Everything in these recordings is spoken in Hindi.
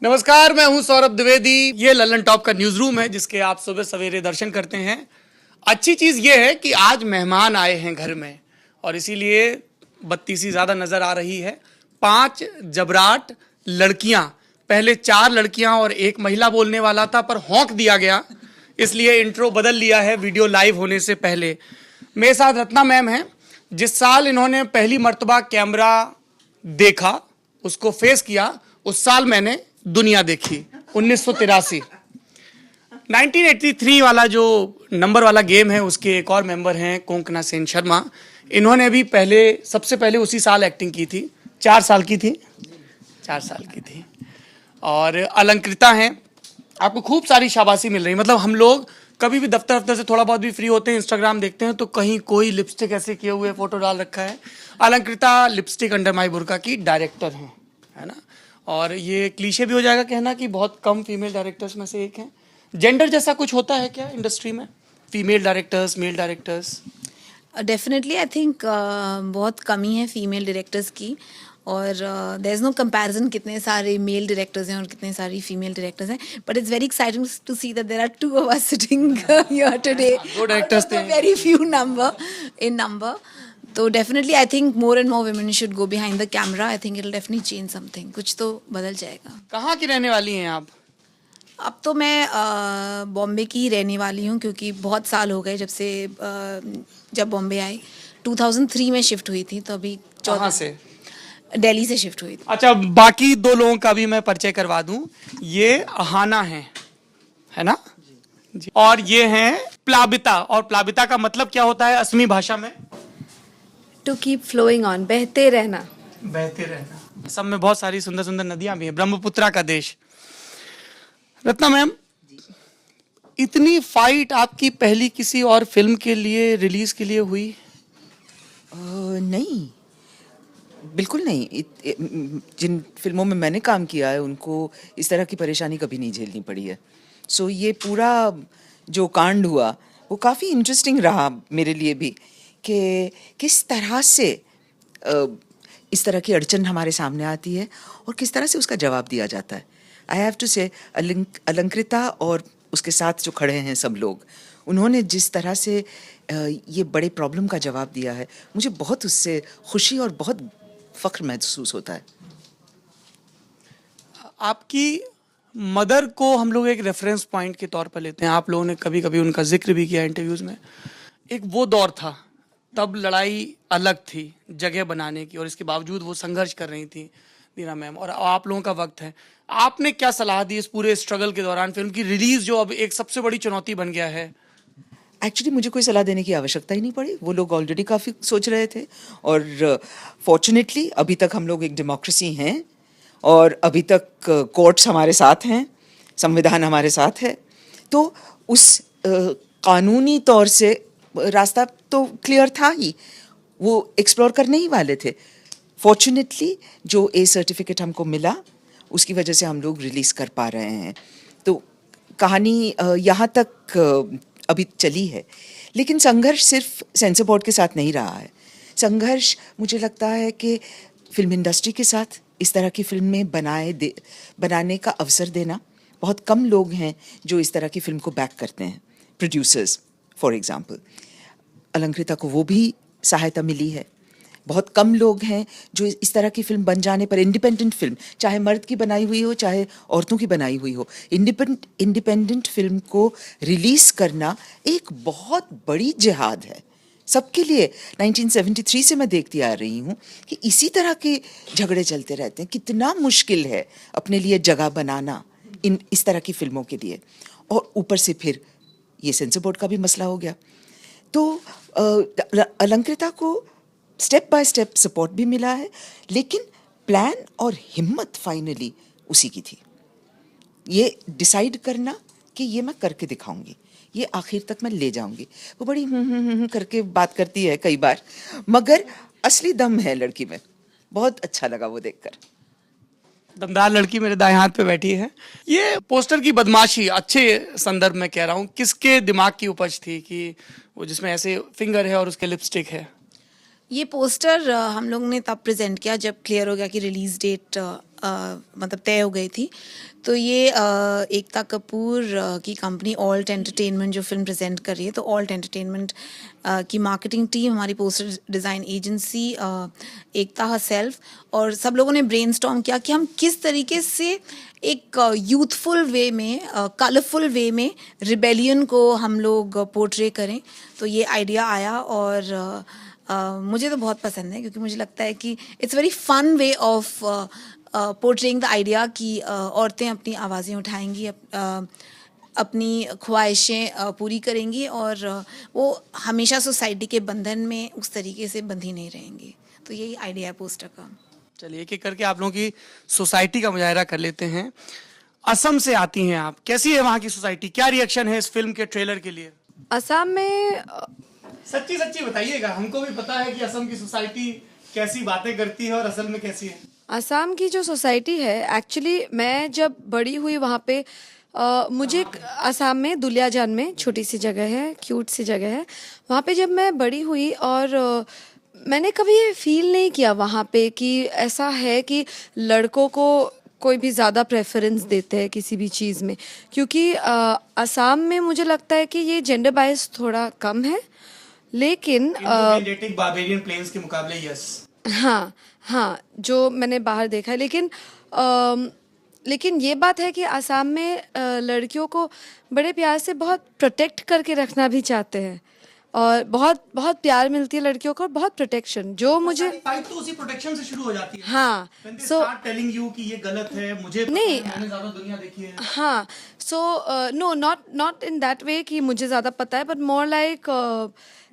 नमस्कार, मैं हूं सौरभ द्विवेदी। ये ललन टॉप का न्यूज रूम है जिसके आप सुबह सवेरे दर्शन करते हैं। अच्छी चीज ये है कि आज मेहमान आए हैं घर में और इसीलिए बत्ती सी ज्यादा नजर आ रही है। 5 जबराट लड़कियां, पहले 4 लड़कियां और 1 महिला बोलने वाला था पर हौंक दिया गया, इसलिए इंट्रो बदल लिया है वीडियो लाइव होने से पहले। मेरे साथ रत्ना मैम है। जिस साल इन्होंने पहली मर्तबा कैमरा देखा, उसको फेस किया, उस साल मैंने दुनिया देखी 1983। 1983 वाला जो नंबर वाला गेम है उसके एक और मेंबर हैं कोंकणा सेन शर्मा। इन्होंने भी सबसे पहले उसी साल एक्टिंग की थी। 4 साल की थी, 4 साल की थी। और अलंकृता हैं। आपको खूब सारी शाबाशी मिल रही, मतलब हम लोग कभी भी दफ्तर से थोड़ा बहुत भी फ्री होते हैं, इंस्टाग्राम देखते हैं तो कहीं कोई लिपस्टिक ऐसे किए हुए फोटो डाल रखा है। अलंकृता लिपस्टिक अंडर माई बुर्का की डायरेक्टर हैं, है ना। और ये क्लीशे भी हो जाएगा कहना कि बहुत कम फीमेल डायरेक्टर्स में से एक हैं। जेंडर जैसा कुछ होता है क्या इंडस्ट्री में, female directors, male directors? Definitely I think बहुत कमी है फीमेल डायरेक्टर्स की, और देयर इज नो कंपैरिजन कितने सारे मेल डायरेक्टर्स हैं और कितने सारी फीमेल डायरेक्टर्स हैं, but it's very exciting to see that there are 2 of us sitting here today. 2 directors थे, वेरी फ्यू नंबर। तो definitely I think more and more women should go behind the camera. I think it will definitely change something, कुछ तो बदल जाएगा। कहाँ की रहने वाली हैं आप? अब तो मैं बॉम्बे की ही रहने वाली हूँ, क्योंकि बहुत साल हो गए जब बॉम्बे आई। 2003 में शिफ्ट हुई थी, तो अभी कहाँ से? दिल्ली से शिफ्ट हुई थी। अच्छा, बाकी 2 लोगों का भी मैं परिचय करवा दूं। ये अहाना है ना जी। और ये हैं प्लाबिता। और प्लाबिता का मतलब क्या होता है असमी भाषा में? टू कीप फ्लोइंग ऑन, बहते रहना। बहते रहना। सब में बहुत सारी सुंदर सुंदर नदियां भी हैं, ब्रह्मपुत्रा का देश। रत्ना मैम, इतनी फाइट आपकी पहली किसी और फिल्म के लिए, रिलीज के लिए हुई? नहीं, बिल्कुल नहीं। जिन फिल्मों में मैंने काम किया है उनको इस तरह की परेशानी कभी नहीं झेलनी पड़ी है। सो ये पूरा जो कांड हुआ वो काफ़ी इंटरेस्टिंग रहा मेरे लिए भी, कि किस तरह से इस तरह की अड़चन हमारे सामने आती है और किस तरह से उसका जवाब दिया जाता है। आई हैव टू से अलंकृता और उसके साथ जो खड़े हैं सब लोग, उन्होंने जिस तरह से ये बड़े प्रॉब्लम का जवाब दिया है, मुझे बहुत उससे खुशी और बहुत फख्र महसूस होता है। आपकी मदर को हम लोग एक रेफरेंस पॉइंट के तौर पर लेते हैं। आप लोगों ने कभी कभी उनका जिक्र भी किया इंटरव्यूज में। एक वो दौर था, तब लड़ाई अलग थी जगह बनाने की, और इसके बावजूद वो संघर्ष कर रही थी दीना मैम, और आप लोगों का वक्त है। आपने क्या सलाह दी इस पूरे स्ट्रगल के दौरान, फिल्म की रिलीज जो अब एक सबसे बड़ी चुनौती बन गया है? एक्चुअली मुझे कोई सलाह देने की आवश्यकता ही नहीं पड़ी। वो लोग ऑलरेडी काफ़ी सोच रहे थे, और फॉर्चुनेटली अभी तक हम लोग एक डेमोक्रेसी हैं और अभी तक कोर्ट्स हमारे साथ हैं, संविधान हमारे साथ है। तो उस कानूनी तौर से रास्ता तो क्लियर था ही, वो एक्सप्लोर करने ही वाले थे। फॉर्चुनेटली जो ए सर्टिफिकेट हमको मिला उसकी वजह से हम लोग रिलीज़ कर पा रहे हैं। तो कहानी यहाँ तक अभी चली है, लेकिन संघर्ष सिर्फ सेंसर बोर्ड के साथ नहीं रहा है। संघर्ष मुझे लगता है कि फिल्म इंडस्ट्री के साथ इस तरह की फिल्में बनाने का अवसर देना। बहुत कम लोग हैं जो इस तरह की फिल्म को बैक करते हैं, प्रोड्यूसर्स फॉर एग्जांपल। अलंकृता को वो भी सहायता मिली है। बहुत कम लोग हैं जो इस तरह की फिल्म बन जाने पर, इंडिपेंडेंट फिल्म, चाहे मर्द की बनाई हुई हो चाहे औरतों की बनाई हुई हो, इंडिपेंडेंट फिल्म को रिलीज़ करना एक बहुत बड़ी जिहाद है सबके लिए। 1973 से मैं देखती आ रही हूँ कि इसी तरह के झगड़े चलते रहते हैं। कितना मुश्किल है अपने लिए जगह बनाना इस तरह की फिल्मों के लिए, और ऊपर से फिर ये सेंसर बोर्ड का भी मसला हो गया। तो अलंकृता को स्टेप बाय स्टेप सपोर्ट भी मिला है, लेकिन प्लान और हिम्मत फाइनली उसी की थी। ये डिसाइड करना कि ये मैं करके दिखाऊंगी, ये आखिर तक मैं ले जाऊंगी। वो बड़ी करके बात करती है कई बार, मगर असली दम है लड़की में। बहुत अच्छा लगा वो देखकर। दमदार लड़की मेरे दाएं हाथ पे बैठी है। ये पोस्टर की बदमाशी अच्छे संदर्भ में कह रहा हूँ, किसके दिमाग की उपज थी कि वो जिसमें ऐसे फिंगर है और उसके लिपस्टिक है? ये पोस्टर हम लोग ने तब प्रेजेंट किया जब क्लियर हो गया कि रिलीज डेट मतलब तय हो गई थी। तो ये एकता कपूर की कंपनी ऑल्ट एंटरटेनमेंट जो फिल्म प्रेजेंट कर रही है, तो ऑल्ट एंटरटेनमेंट की मार्केटिंग टीम, हमारी पोस्टर डिज़ाइन एजेंसी, एकता हरसेल्फ और सब लोगों ने ब्रेनस्टॉर्म किया कि हम किस तरीके से एक यूथफुल वे में, कलरफुल वे में रिबेलियन को हम लोग पोर्ट्रे करें। तो ये आइडिया आया और मुझे तो बहुत पसंद है, क्योंकि मुझे लगता है कि it's very fun way of portraying the idea कि औरतें अपनी आवाज़ें उठाएंगी, अपनी ख्वाहिशें पूरी करेंगी और वो हमेशा सोसाइटी के बंधन में उस तरीके से बंधी नहीं रहेंगी। तो यही आइडिया है पोस्टर का। चलिए एक एक करके आप लोगों की सोसाइटी का मुजाहरा कर लेते हैं। असम से आती हैं आप, कैसी है वहाँ की सोसाइटी? क्या रिएक्शन है इस फिल्म के ट्रेलर के लिए? असम में सच्ची सच्ची बताइएगा, हमको भी पता है कि असम की सोसाइटी कैसी बातें करती है और असल में कैसी है। असम की जो सोसाइटी है, एक्चुअली मैं जब बड़ी हुई वहाँ पे मुझे असम में दुलियाजान में छोटी सी जगह है, क्यूट सी जगह है, वहाँ पे जब मैं बड़ी हुई और मैंने कभी फील नहीं किया वहाँ पे कि ऐसा है कि लड़कों को कोई भी ज़्यादा प्रेफरेंस देते हैं किसी भी चीज़ में, क्योंकि असम में मुझे लगता है कि ये जेंडर बायस थोड़ा कम है। लेकिन बारबेरियन प्लेन्स के मुकाबले यस, हाँ हाँ, जो मैंने बाहर देखा है, लेकिन ये बात है कि असम में लड़कियों को बड़े प्यार से बहुत प्रोटेक्ट करके रखना भी चाहते हैं और बहुत बहुत प्यार मिलती है लड़कियों को और बहुत प्रोटेक्शन, जो मुझे फाइट तो उसी प्रोटेक्शन से शुरू हो जाती है। हाँ, सो टेलिंग यू कि ये गलत है, मुझे नहीं, मैंने ज्यादा दुनिया देखी है। हाँ, so no, not in that way कि मुझे ज़्यादा पता है, बट मोर लाइक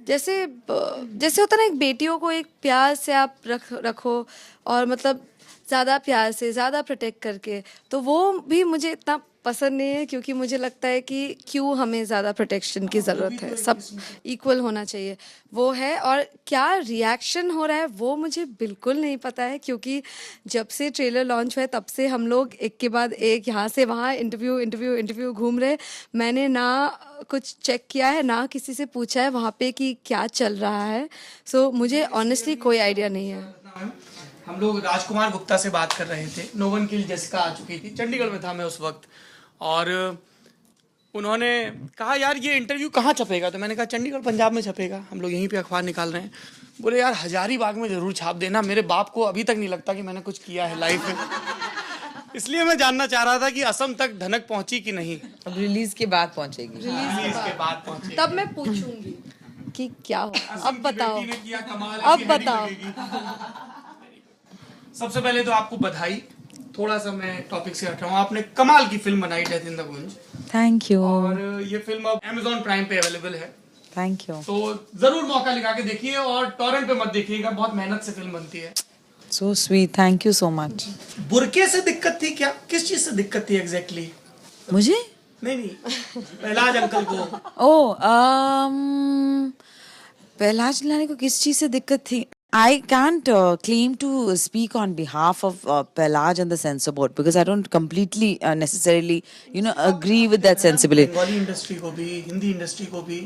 जैसे होता है ना, एक बेटियों को एक प्यार से आप रखो और मतलब ज़्यादा प्यार से, ज़्यादा प्रोटेक्ट करके, तो वो भी मुझे इतना पसंद नहीं है, क्योंकि मुझे लगता है कि क्यों हमें ज़्यादा प्रोटेक्शन की ज़रूरत है, सब इक्वल होना चाहिए, वो है। और क्या रिएक्शन हो रहा है वो मुझे बिल्कुल नहीं पता है, क्योंकि जब से ट्रेलर लॉन्च हुआ है तब से हम लोग एक के बाद एक यहाँ से वहाँ इंटरव्यू घूम रहे। मैंने ना कुछ चेक किया है, ना किसी से पूछा है वहाँ पे कि क्या चल रहा है, सो मुझे ऑनेस्टली कोई आइडिया नहीं है। हम लोग राजकुमार गुप्ता से बात कर रहे थे, नो वन किल जेसिका आ चुकी थी, चंडीगढ़ में था मैं उस वक्त, और उन्होंने कहा यार ये इंटरव्यू कहाँ छपेगा, तो मैंने कहा चंडीगढ़ पंजाब में छपेगा, हम लोग यहीं पे अखबार निकाल रहे हैं। बोले यार हजारीबाग में ज़रूर छाप देना, मेरे बाप को अभी तक नहीं लगता कि मैंने कुछ किया है लाइफ में। इसलिए मैं जानना चाह रहा था कि असम तक धनक पहुंची कि नहीं। अब रिलीज के बाद पहुंचेगी, रिलीज के बाद पहुंची, तब मैं पूछूंगी कि क्या हो। अब बताओ, कमाल, अब बताओ। सबसे पहले तो आपको बधाई, थोड़ा सा मैं टॉपिक से हट रहा हूँ, आपने कमाल की फिल्म बनाई death in the Gunj. Thank you. और ये फिल्म अब Amazon प्राइम पे अवेलेबल है, थैंक यू। तो जरूर मौका लगा के देखिए और टॉरेंट पे मत देखिएगा, बहुत मेहनत से फिल्म बनती है। So sweet, thank you so much. बुरके से दिक्कत थी क्या, किस चीज से दिक्कत थी एग्जैक्टली? मुझे नहीं पहलाज अंकल को। पहलाज लाने को किस चीज से दिक्कत थी? I can't claim to speak on behalf of Pelaj and the censor board because I don't completely necessarily agree with that sensibility. Bengali industry को भी, हिंदी इंडस्ट्री को भी,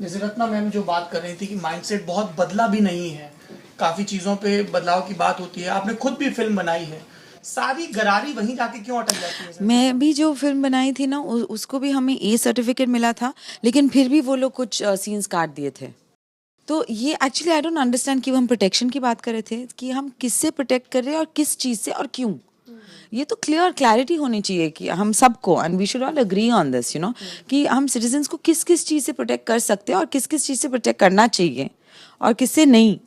जैसे रत्ना मैम जो बात कर रही थी कि माइंडसेट बहुत बदला भी नहीं है, काफी चीजों पे बदलाव की बात होती है। आपने खुद भी फिल्म बनाई है, सारी गरारी वहीं जाके क्यों अटक जाती है? मैं भी जो फिल्म बनाई थी ना, उसको भी हमें A सर्टिफिकेट मिला था, लेकिन फिर भी वो लोग कुछ सीन्स काट दिए थे। तो ये एक्चुअली आई डोंट अंडरस्टैंड कि हम प्रोटेक्शन की बात कर रहे थे कि हम किससे प्रोटेक्ट कर रहे हैं और किस चीज़ से और क्यों। ये तो क्लैरिटी होनी चाहिए कि हम सबको, and we should all agree on this, कि हम सिटीजन्स को किस किस चीज़ से प्रोटेक्ट कर सकते हैं और किस किस चीज़ से प्रोटेक्ट करना चाहिए और किससे नहीं।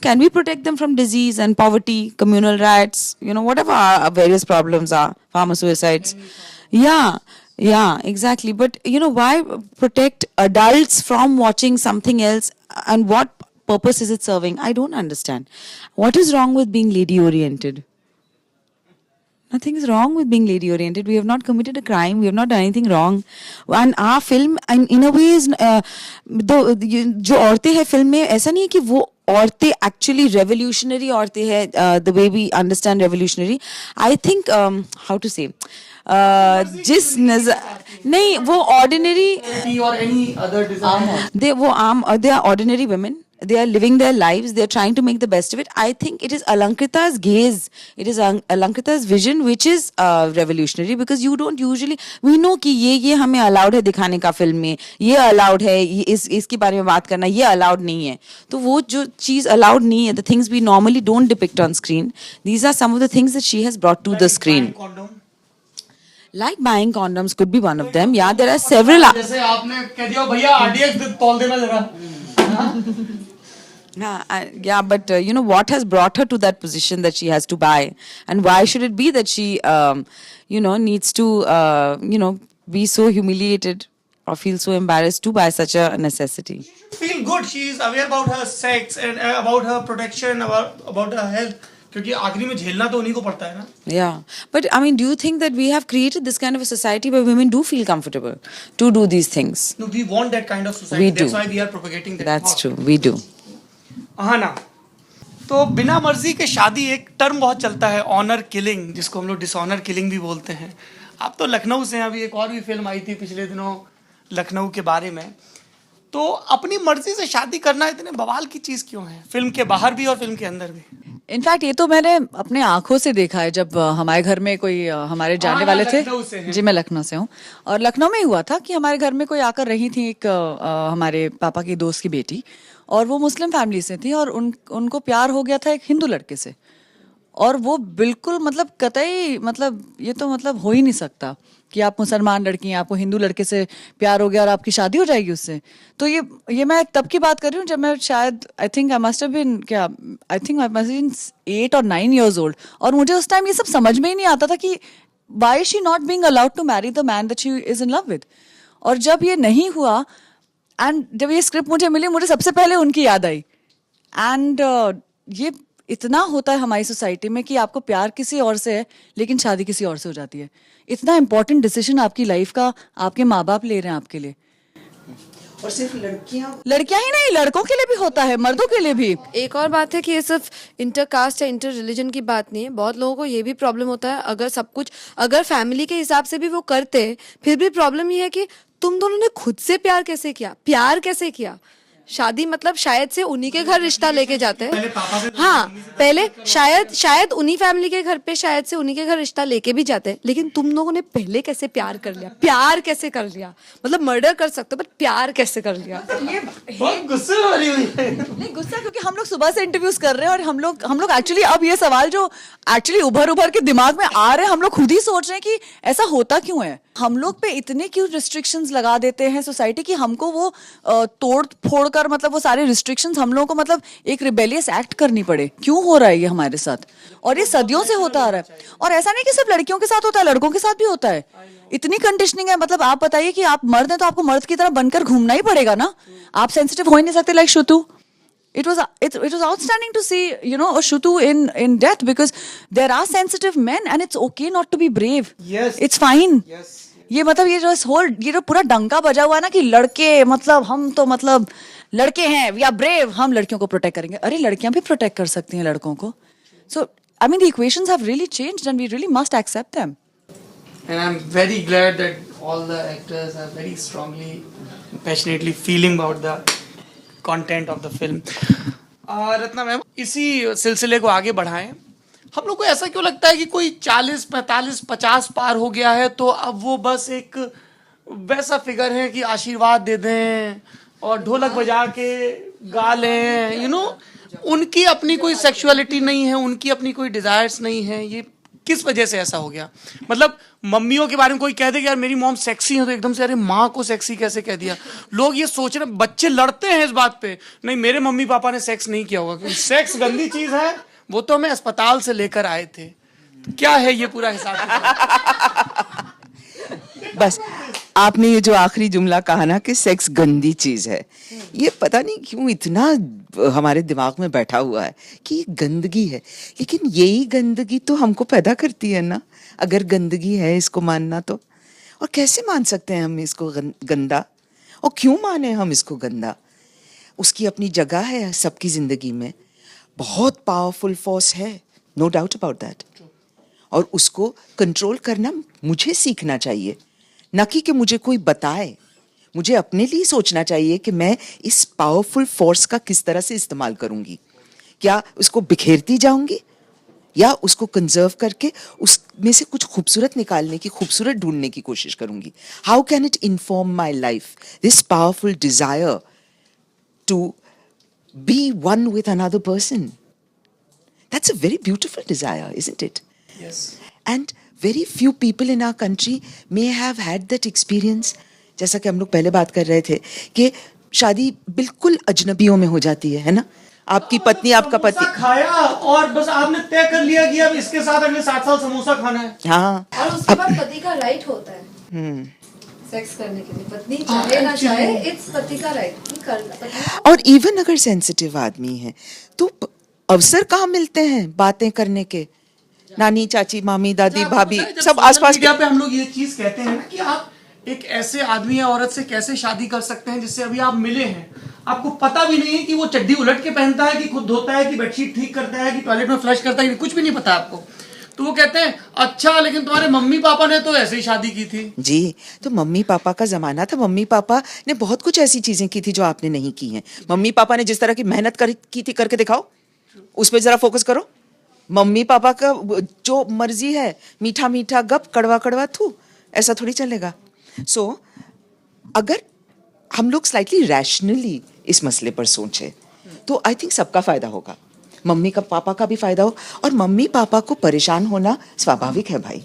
Can we protect them from disease and poverty, communal riots, whatever our various problems are, farmer suicides? Yeah, exactly. But, why protect adults from watching something else, and what purpose is it serving? I don't understand. What is wrong with being lady-oriented? Nothing is wrong with being lady-oriented. We have not committed a crime. We have not done anything wrong. And our film, in a way, is जो औरतें हैं फिल्म में, ऐसा नहीं है कि वो औरतें एक्चुअली रेवोल्यूशनरी औरतें हैं, the way we understand revolutionary. I think how to say जिस नजर नहीं, वो ऑर्डिनरी और any other design, they are ordinary women they are living their lives, they are trying to make the best of it. I think it is Alankrita's gaze, it is Alankrita's vision which is revolutionary, because you don't usually, we know कि ये हमें allowed है दिखाने का फिल्म में, ये allowed है, इसके बारे में बात करना, ये allowed नहीं है. तो वो जो चीज allowed नहीं है, the things we normally don't depict on screen, these are some of the things that she has brought to the screen. Like buying condoms could be one of them. Yeah, there are several. जैसे आपने कह दिया भैया RDX तौल देना जरा. Yeah, but you know what has brought her to that position that she has to buy, and why should it be that she, needs to, be so humiliated or feel so embarrassed to buy such a necessity? Feel good. She is aware about her sex and about her protection, about her health. क्योंकि आखिरी में झेलना तो उन्हीं को पड़ता है ना. Yeah, but I mean, do you think that we have created this kind of a society where women do feel comfortable to do these things? No, we want that kind of society. We do. That's why we are propagating that. That's thought. true. We do. हाँ ना. तो बिना मर्जी के शादी एक टर्म बहुत चलता है, ऑनर किलिंग, जिसको हम लोग डिसऑनर किलिंग भी बोलते हैं. आप तो लखनऊ से हैं, अभी एक और भी फिल्म आई थी पिछले दिनों लखनऊ के बारे में. तो अपनी मर्जी से शादी करना इतने बवाल की चीज क्यों है, फिल्म के बाहर भी और फिल्म के अंदर भी? इनफैक्ट ये तो मैंने अपने आंखों से देखा है. जब हमारे घर में कोई हमारे जानने वाले थे, जी मैं लखनऊ से हूँ, और लखनऊ में ही हुआ था कि हमारे घर में कोई आकर रही थी, एक हमारे पापा की दोस्त की बेटी, और वो मुस्लिम फैमिली से थी, और उनको प्यार हो गया था एक हिंदू लड़के से, और वो बिल्कुल मतलब कतई मतलब ये तो मतलब हो ही नहीं सकता कि आप मुसलमान लड़की हैं, आपको हिंदू लड़के से प्यार हो गया और आपकी शादी हो जाएगी उससे. तो ये मैं तब की बात कर रही हूँ जब मैं शायद I think I must have been 8 or 9 years old, और मुझे उस टाइम ये सब समझ में ही नहीं आता था कि why she not being allowed to marry the man that she is in love with. और जब ये नहीं हुआ एंड जब ये स्क्रिप्ट मुझे मिली, मुझे सबसे पहले उनकी याद आई. एंड ये इतना होता है हमारी सोसाइटी में कि आपको प्यार किसी और से है लेकिन शादी किसी और से हो जाती है. इतना इंपॉर्टेंट डिसीजन आपकी लाइफ का आपके माँ बाप ले रहे हैं आपके लिए. और सिर्फ लड़कियां ही नहीं, लड़कों के लिए भी होता है, मर्दों के लिए भी. एक और बात है कि ये सिर्फ इंटरकास्ट या इंटर रिलीजन की बात नहीं है. बहुत लोगों को ये भी प्रॉब्लम होता है, अगर सब कुछ अगर फैमिली के हिसाब से भी वो करते हैं, फिर भी प्रॉब्लम ये है कि तुम दोनों ने खुद से प्यार कैसे किया, प्यार कैसे किया. शादी मतलब शायद से उन्हीं के घर रिश्ता लेके जाते हैं. हाँ, पहले शायद उन्हीं फैमिली के घर पे शायद से उन्हीं के घर रिश्ता लेके भी जाते हैं, लेकिन तुम लोगों ने पहले कैसे प्यार कर लिया, प्यार कैसे कर लिया. मतलब मर्डर कर सकते हो, पर प्यार कैसे कर लिया. बहुत गुस्से वाली हुई है. नहीं गुस्सा, क्योंकि हम लोग सुबह से इंटरव्यूज कर रहे हैं, और हम लोग एक्चुअली अब ये सवाल जो एक्चुअली उभर के दिमाग में आ रहे हैं, हम लोग खुद ही सोच रहे हैं कि ऐसा होता क्यों है. हम लोग पे इतने क्यों रिस्ट्रिक्शंस लगा देते हैं सोसाइटी की, हमको वो तोड़ फोड़ कर मतलब वो सारे रिस्ट्रिक्शंस हम लोगों को मतलब एक रिबेलियस एक्ट करनी पड़े. क्यों हो रहा है ये हमारे साथ, और ये सदियों से होता आ रहा है. और ऐसा नहीं कि सिर्फ लड़कियों के साथ होता है, लड़कों के साथ भी होता है. इतनी कंडीशनिंग है. मतलब आप बताइए कि आप मर्द हैं तो आपको मर्द की तरह बनकर घूमना ही पड़ेगा ना. आप सेंसिटिव हो ही नहीं सकते like श्रुतु. It was outstanding to see, Shrutu in death, because there are sensitive men and it's okay not to be brave. Yes. It's fine. Yes. ये मतलब ये जो पूरा डंका बजा हुआ है ना कि लड़के मतलब हम तो मतलब लड़के हैं, we are brave, हम लड़कियों को प्रोटेक्ट करेंगे. अरे लड़कियां भी प्रोटेक्ट कर सकती हैं लड़कों को. So I mean the equations have really changed and we really must accept them. And I'm very glad that all the actors are very strongly, passionately feeling about the content of the film. Ratna ma'am, इसी सिलसिले को आगे बढ़ाएं. हम लोग को ऐसा क्यों लगता है कि कोई 40, 45, 50 पार हो गया है तो अब वो बस एक वैसा फिगर है कि आशीर्वाद दे दें और ढोलक बजा के गा लें. उनकी अपनी कोई सेक्सुअलिटी नहीं है, उनकी अपनी कोई डिजायर्स नहीं है. ये किस वजह से ऐसा हो गया? मतलब मम्मियों के बारे में कोई कह दे कि यार मेरी मॉम सेक्सी है, तो एकदम से अरे माँ को सेक्सी कैसे कह दिया. लोग ये सोच रहे, बच्चे लड़ते हैं इस बात पे, नहीं मेरे मम्मी पापा ने सेक्स नहीं किया होगा क्योंकि सेक्स गंदी चीज है, वो तो हमें अस्पताल से लेकर आए थे. तो क्या है ये पूरा हिसाब? बस आपने ये जो आखिरी जुमला कहा ना कि सेक्स गंदी चीज है, ये पता नहीं क्यों इतना हमारे दिमाग में बैठा हुआ है कि ये गंदगी है. लेकिन यही गंदगी तो हमको पैदा करती है ना. अगर गंदगी है इसको मानना तो, और कैसे मान सकते हैं हम इसको गंदा, और क्यों माने हम इसको गंदा. उसकी अपनी जगह है सबकी जिंदगी में, बहुत पावरफुल फोर्स है, नो डाउट अबाउट दैट. और उसको कंट्रोल करना मुझे सीखना चाहिए, ना कि मुझे कोई बताए. मुझे अपने लिए सोचना चाहिए कि मैं इस पावरफुल फोर्स का किस तरह से इस्तेमाल करूंगी। क्या उसको बिखेरती जाऊंगी या उसको कंजर्व करके उसमें से कुछ खूबसूरत निकालने की, खूबसूरत ढूंढने की कोशिश करूंगी। How can it inform my life, this powerful desire to be one with another person? That's a very beautiful desire, isn't it? Yes. And very few people in our country may have had that experience. जैसा कि हम लोग पहले बात कर रहे थे कि शादी बिल्कुल अजनबियों में हो जाती है ना? आपकी पत्नी, आपका पति। समोसा खाया और बस आपने तय कर लिया कि अब इसके साथ अगले 7 साल समोसा खाना है। हाँ। और उसके बाद पति का राइट होता है सेक्स करने के लिए, पत्नी चाहे ना चाहे, इट्स पति का राइट करना। और इवन अगर सेंसिटिव आदमी है तो अवसर कहाँ मिलते हैं बातें करने के? नानी, चाची, मामी, दादी, भाभी, सब आसपास मीडिया पे हम लोग ये चीज कहते हैं ना कि आप एक ऐसे आदमी या औरत से कैसे शादी कर सकते हैं जिससे अभी आप मिले हैं, आपको पता भी नहीं है कि वो चड्डी उलट के पहनता है, कि खुद धोता है, कि बेडशीट ठीक करता है, कि टॉयलेट में फ्लश करता है, कुछ भी नहीं पता आपको। तो वो कहते हैं अच्छा लेकिन तुम्हारे मम्मी पापा ने तो ऐसे ही शादी की थी। जी, तो मम्मी पापा का जमाना था, मम्मी पापा ने बहुत कुछ ऐसी चीजें की थी जो आपने नहीं की हैं। मम्मी पापा ने जिस तरह की मेहनत की थी, करके दिखाओ, उस पर जरा फोकस करो। मम्मी पापा का जो मर्जी है, मीठा मीठा गप, कड़वा कड़वा थू, ऐसा थोड़ी चलेगा। सो अगर हम लोग स्लाइटली रैशनली इस मसले पर सोचें तो आई थिंक सबका फायदा होगा, मम्मी का, पापा का भी फायदा हो। और मम्मी पापा को परेशान होना स्वाभाविक है भाई।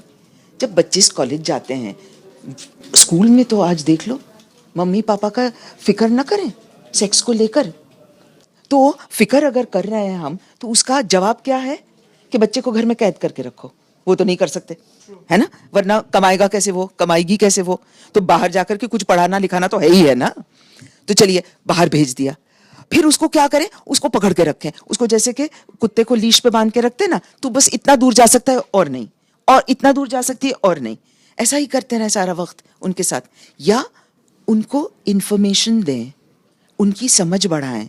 जब बच्चे कॉलेज जाते हैं, स्कूल में तो आज देख लो, मम्मी पापा का फिक्र ना करें सेक्स को लेकर। तो फिक्र अगर कर रहे हैं हम, तो उसका जवाब क्या है कि बच्चे को घर में कैद करके रखो। वो तो नहीं कर सकते, है ना? वरना कमाएगा कैसे वो, कमाएगी कैसे वो? तो बाहर जाकर के कुछ पढ़ाना लिखाना तो है ही है ना। तो चलिए बाहर भेज दिया, फिर उसको क्या करें? उसको पकड़ के रखें, उसको जैसे कि कुत्ते को लीश पे बांध के रखते ना, तो बस इतना दूर जा सकता है और नहीं, और इतना दूर जा सकती है और नहीं। ऐसा ही करते रहे सारा वक्त उनके साथ। या उनको इंफॉर्मेशन दें, उनकी समझ बढ़ाएं,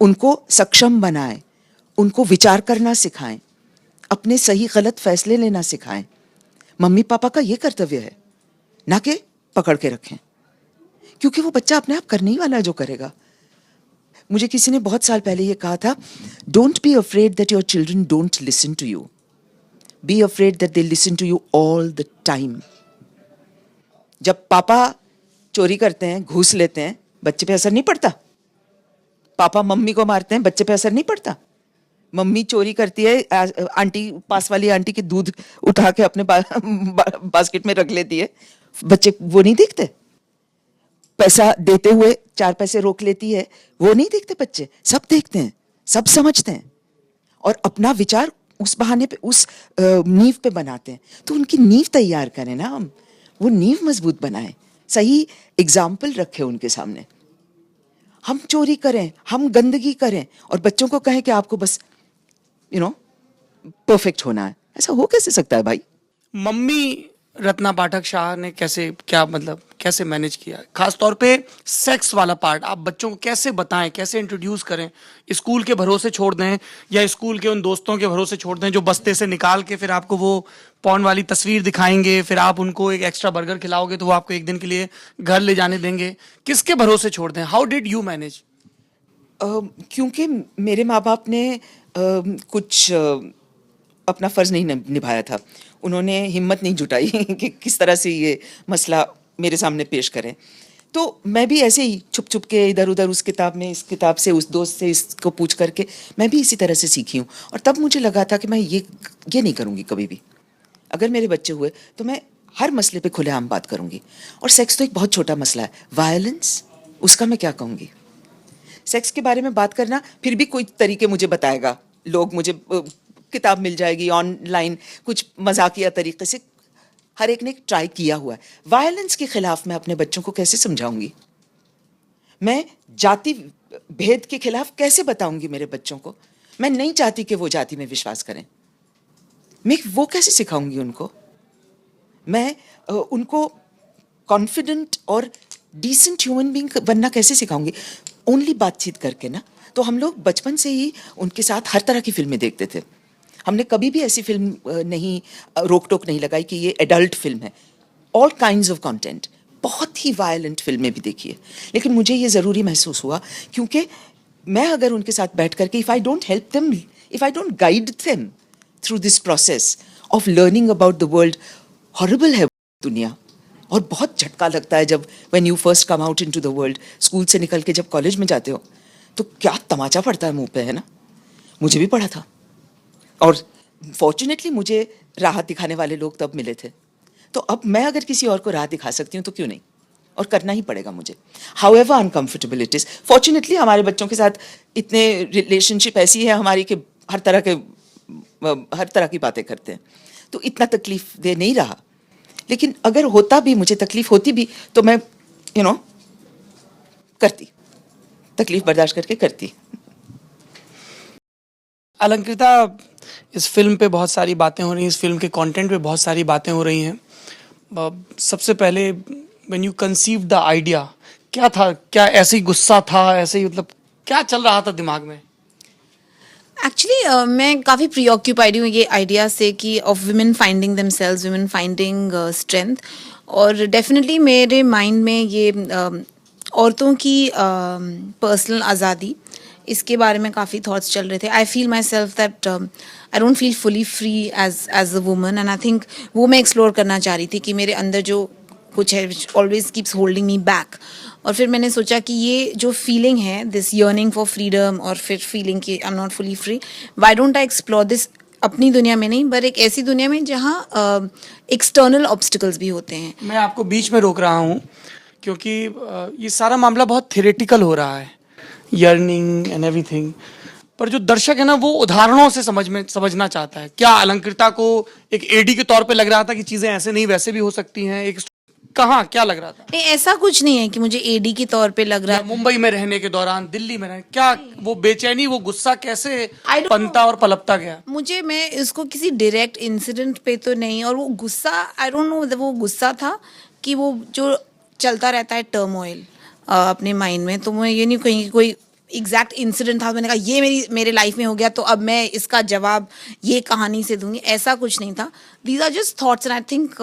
उनको सक्षम बनाएं, उनको विचार करना सिखाएं, अपने सही गलत फैसले लेना सिखाएं। मम्मी पापा का ये कर्तव्य है, ना कि पकड़ के रखें, क्योंकि वो बच्चा अपने आप करने ही वाला है जो करेगा। मुझे किसी ने बहुत साल पहले ये कहा था, don't be afraid that your children don't listen to you, be afraid that they listen to you all the time. जब पापा चोरी करते हैं, घूस लेते हैं, बच्चे पे असर नहीं पड़ता। पापा मम्मी को मारते हैं, बच्चे पे असर नहीं पड़ता। मम्मी चोरी करती है, आंटी, पास वाली आंटी की दूध उठा के अपने बास्केट में रख लेती है, बच्चे वो नहीं देखते। पैसा देते हुए 4 पैसे रोक लेती है, वो नहीं देखते बच्चे, सब देखते हैं, सब समझते हैं, और अपना विचार उस बहाने पे, उस नींव पे बनाते हैं। तो उनकी नींव तैयार करें ना हम, वो नींव मजबूत बनाएं, सही एग्जाम्पल रखें उनके सामने। हम चोरी करें, हम गंदगी करें और बच्चों को कहें कि आपको बस परफेक्ट होना है, ऐसा हो कैसे सकता है भाई? मम्मी रत्ना पाठक शाह ने कैसे, क्या मतलब कैसे मैनेज किया, खास तौर पे सेक्स वाला पार्ट आप बच्चों को कैसे बताएं, कैसे इंट्रोड्यूस करें? स्कूल के भरोसे छोड़ दें या स्कूल के उन दोस्तों के भरोसे छोड़ दें जो बस्ते से निकाल के फिर आपको वो पॉर्न वाली तस्वीर दिखाएंगे, फिर आप उनको एक एक्स्ट्रा बर्गर खिलाओगे तो वो आपको एक दिन के लिए घर ले जाने देंगे? किसके भरोसे छोड़ दें? How did you manage? क्योंकि मेरे माँ बाप ने कुछ अपना फर्ज नहीं निभाया था, उन्होंने हिम्मत नहीं जुटाई कि किस तरह से ये मसला मेरे सामने पेश करें। तो मैं भी ऐसे ही छुप छुप के इधर उधर, उस किताब में, इस किताब से, उस दोस्त से इसको पूछ करके मैं भी इसी तरह से सीखी हूँ। और तब मुझे लगा था कि मैं ये नहीं करूँगी कभी भी। अगर मेरे बच्चे हुए तो मैं हर मसले पे खुलेआम बात करूँगी। और सेक्स तो एक बहुत छोटा मसला है, वायलेंस, उसका मैं क्या कहूँगी? सेक्स के बारे में बात करना फिर भी कोई तरीके मुझे बताएगा, लोग मुझे किताब मिल जाएगी ऑनलाइन, कुछ मजाकिया तरीके से, हर एक ने ट्राई किया हुआ है। वायलेंस के खिलाफ मैं अपने बच्चों को कैसे समझाऊंगी? मैं जाति भेद के खिलाफ कैसे बताऊंगी मेरे बच्चों को? मैं नहीं चाहती कि वो जाति में विश्वास करें, मैं वो कैसे सिखाऊंगी उनको? मैं उनको कॉन्फिडेंट और डिसेंट ह्यूमन बीइंग बनना कैसे सिखाऊंगी? ओनली बातचीत करके ना। तो हम लोग बचपन से ही उनके साथ हर तरह की फिल्में देखते थे। हमने कभी भी ऐसी फिल्म नहीं, रोक टोक नहीं लगाई कि ये एडल्ट फिल्म है। ऑल काइंड्स ऑफ कंटेंट, बहुत ही वायलेंट फिल्में भी देखी है, लेकिन मुझे ये ज़रूरी महसूस हुआ क्योंकि मैं अगर उनके साथ बैठ करके if I don't help them, if I don't guide them through this process of learning about the world, horrible है दुनिया। और बहुत झटका लगता है जब when you first come out into the world, school से निकल के जब कॉलेज में जाते हो तो क्या तमाचा पड़ता है मुंह पे, है ना। मुझे भी पड़ा था और फॉर्चुनेटली मुझे राहत दिखाने वाले लोग तब मिले थे। तो अब मैं अगर किसी और को राह दिखा सकती हूँ तो क्यों नहीं, और करना ही पड़ेगा मुझे, however uncomfortable it is. Fortunately हमारे बच्चों के साथ इतने रिलेशनशिप ऐसी है हमारी कि हर तरह की बातें करते हैं, तो इतना तकलीफ दे नहीं रहा। लेकिन अगर होता भी, मुझे तकलीफ होती भी, तो मैं करती, तकलीफ बर्दाश्त करके करती। अलंकृता, इस फिल्म पे बहुत सारी बातें हो रही हैं, इस फिल्म के कंटेंट पे बहुत सारी बातें हो रही हैं। सबसे पहले when you conceive the idea, क्या था, क्या ऐसे ही गुस्सा था, ऐसे ही मतलब क्या चल रहा था दिमाग में? एक्चुअली मैं काफ़ी प्रीऑक्यूपाइड हूँ ये आइडिया से कि of women finding themselves, women finding strength. और डेफिनेटली मेरे माइंड में ये औरतों की पर्सनल आज़ादी, इसके बारे में काफ़ी थॉट्स चल रहे थे। I feel myself that I don't feel fully free as a woman, and I think वो मैं एक्सप्लोर करना चाह रही थी कि मेरे अंदर जो कुछ है which always keeps holding me back. और फिर मैंने सोचा कि ये जो फीलिंग है, दिस यर्निंग फॉर फ्रीडम, और फिर फीलिंग कि I am not fully free, why don't I explore this अपनी दुनिया में नहीं, पर एक ऐसी दुनिया में जहाँ एक्सटर्नल ऑब्स्टिकल्स भी होते हैं। मैं आपको बीच में रोक रहा हूँ क्योंकि ये सारा मामला बहुत थियोरेटिकल हो रहा है, यर्निंग एंड एवरीथिंग, पर जो दर्शक है ना वो उदाहरणों से समझना चाहता है। क्या अलंकृता को एक एडी के तौर पे लग रहा था कि चीजें ऐसे नहीं वैसे भी हो सकती हैं? एक कहाँ क्या लग रहा था? नहीं, ऐसा कुछ नहीं है कि मुझे एडी के तौर पे लग रहा है। मुंबई में रहने के दौरान, दिल्ली में रहने, क्या वो बेचैनी, वो गुस्सा कैसे I don't पनता और पलपता गया? मैं इसको किसी डायरेक्ट इंसिडेंट पे तो नहीं, और वो गुस्सा, आई डोंट नो वो गुस्सा था कि वो जो चलता रहता है टर्मोइल अपने माइंड में, तो मैं ये नहीं कहीं कोई एग्जैक्ट इंसिडेंट था, मैंने कहा ये मेरे लाइफ में हो गया तो अब मैं इसका जवाब ये कहानी से दूंगी, ऐसा कुछ नहीं था। These are just thoughts, and I think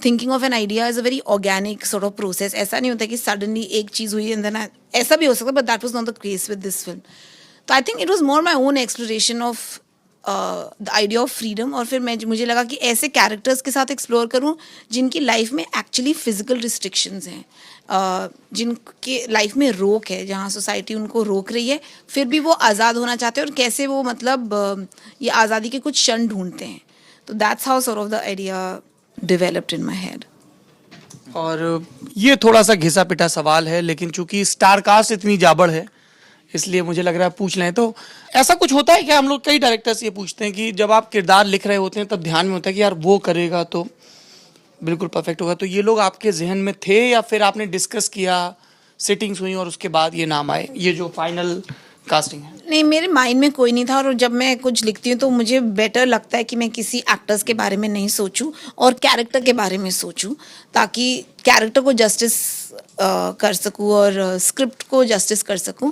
thinking of an idea is a very organic sort of process. ऐसा नहीं होता कि सडनली एक चीज़ हुई एंड देन ऐसा भी हो सकता, but that was not the case with this film. तो I think it was more my own exploration of the idea of freedom. और फिर मुझे लगा कि ऐसे कैरेक्टर्स के साथ एक्सप्लोर करूं जिनकी लाइफ में एक्चुअली फिजिकल रिस्ट्रिक्शंस हैं, जिनके लाइफ में रोक है, जहां सोसाइटी उनको रोक रही है, फिर भी वो आज़ाद होना चाहते हैं, और कैसे वो मतलब ये आज़ादी के कुछ क्षण ढूंढते हैं। तो that's how sort of the idea developed in my head. और ये थोड़ा सा घिसा पिटा सवाल है, लेकिन चूंकि स्टार कास्ट इतनी जाबड़ है इसलिए मुझे लग रहा है पूछ लें। तो ऐसा कुछ होता है क्या, हम लोग कई डायरेक्टर्स ये पूछते हैं कि जब आप किरदार लिख रहे होते हैं तब ध्यान में होता है कि यार वो करेगा तो बिल्कुल परफेक्ट होगा, तो ये लोग आपके जहन में थे या फिर आपने डिस्कस किया, सिटिंग्स हुई और उसके बाद ये नाम आए, ये जो फाइनल कास्टिंग है? नहीं, मेरे माइंड में कोई नहीं था, और जब मैं कुछ लिखती हूँ तो मुझे बेटर लगता है कि मैं किसी एक्टर्स के बारे में नहीं सोचूं और कैरेक्टर के बारे में सोचूं, ताकि कैरेक्टर को जस्टिस कर सकूं और स्क्रिप्ट को जस्टिस कर सकूं।